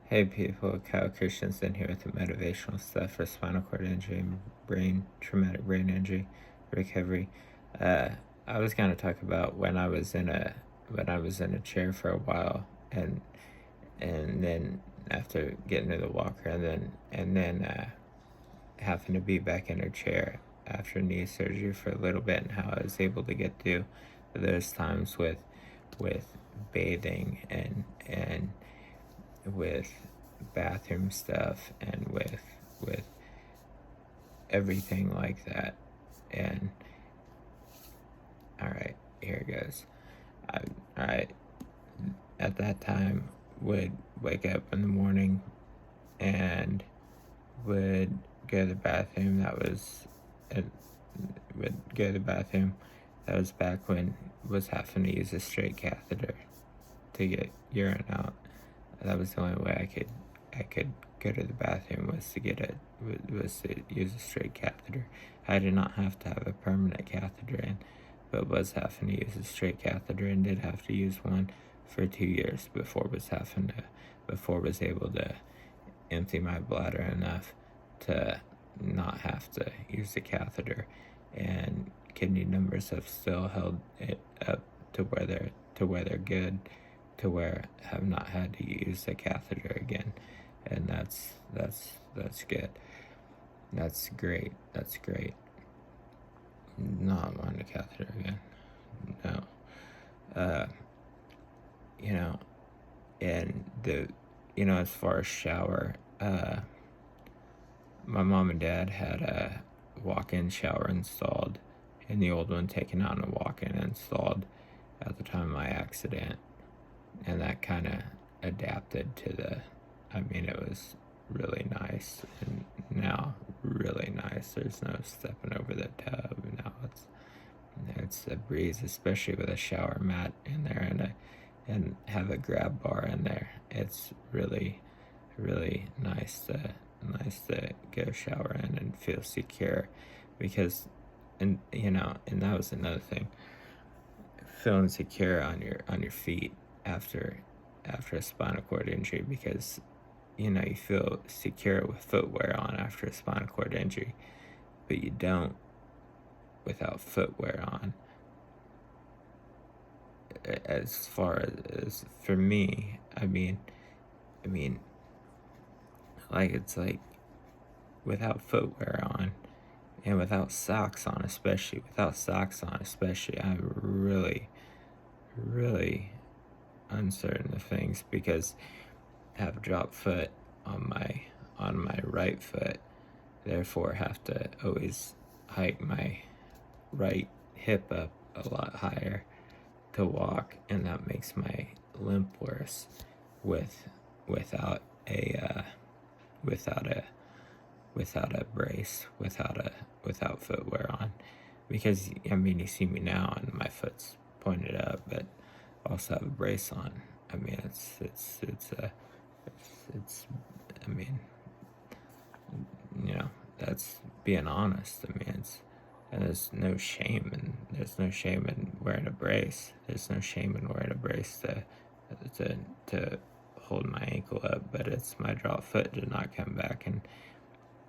Hey people, Kyle Christensen here with the motivational stuff for spinal cord injury and traumatic brain injury recovery. Uh, I was going to talk about when I was in a chair for a while, and then after getting to the walker, and then having to be back in a chair after knee surgery for a little bit, and how I was able to get through those times with bathing and with bathroom stuff and with everything like that. And all right, here it goes. I at that time would wake up in the morning and would go to the bathroom. It would go to the bathroom. That was back when was having to use a straight catheter to get urine out. That was the only way I could go to the bathroom was to use a straight catheter. I did not have to have a permanent catheter in, but was having to use a straight catheter and did have to use one for 2 years before was able to empty my bladder enough to not have to use the catheter, and kidney numbers have still held it up to where they're good, to where I have not had to use the catheter again, and that's good. That's great. That's great. Not wanting a catheter again. No. Uh, you know, and as far as shower, my mom and dad had a walk-in shower installed, and the old one taken out and a walk-in installed at the time of my accident, and that kind of adapted to it was really nice, and now really nice. There's no stepping over the tub. Now it's a breeze, especially with a shower mat in there and have a grab bar in there. It's really nice to go shower in and feel secure, because and that was another thing, feeling secure on your feet after a spinal cord injury, because you feel secure with footwear on after a spinal cord injury, but you don't without footwear on. As far as for me, I mean, like, it's like without footwear on and without socks on, especially I'm really uncertain of things, because I have a drop foot on my right foot, therefore have to always hike my right hip up a lot higher to walk, and that makes my limp worse without a without a brace, without footwear on, because you see me now and my foot's pointed up, but I also have a brace on. It's I mean that's being honest. And there's no shame in wearing a brace. There's no shame in wearing a brace to hold my ankle up, but it's my drop foot did not come back, and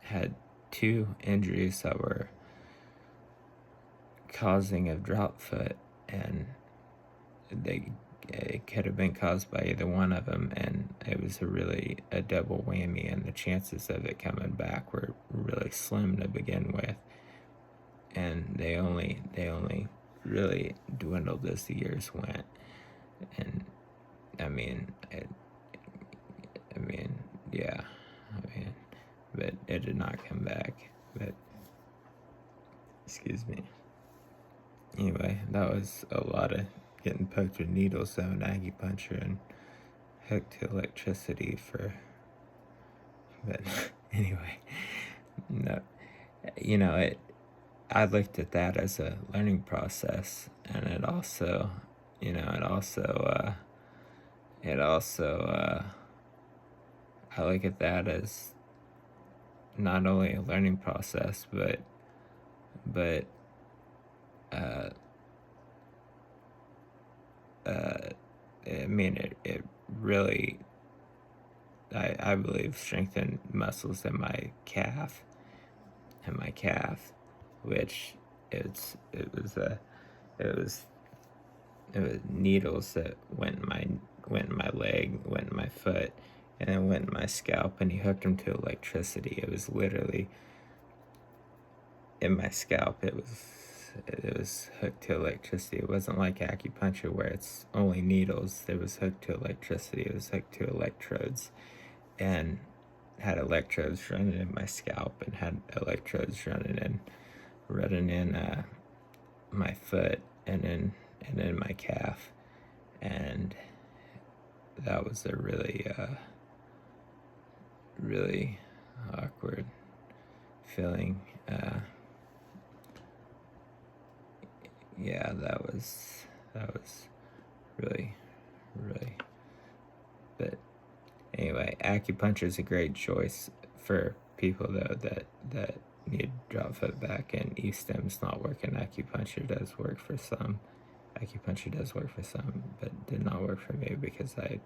had two injuries that were causing a drop foot, and it could have been caused by either one of them, and it was a double whammy, and the chances of it coming back were really slim to begin with, and they only really dwindled as the years went. And yeah, but it did not come back. But excuse me. Anyway, that was a lot of getting poked with needles, though, an acupuncture, and hooked to electricity for. But anyway, no, I looked at that as a learning process, and it also, I look at that as not only a learning process, but uh, uh, it really I believe strengthened muscles in my calf, which it was needles that went in my leg, went in my foot, and then went in my scalp, and he hooked them to electricity. It was literally in my scalp. It was hooked to electricity. It wasn't like acupuncture where it's only needles. It was hooked to electricity. It was hooked to electrodes, and had electrodes running in my scalp, and had electrodes running in my foot, and in my calf. And that was a really awkward feeling. Yeah, that was really. But anyway, acupuncture is a great choice for people though that need drop foot back, and E-stem's not working. Acupuncture does work for some. But did not work for me because I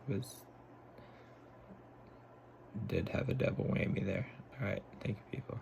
did have a double whammy there. All right, thank you, people.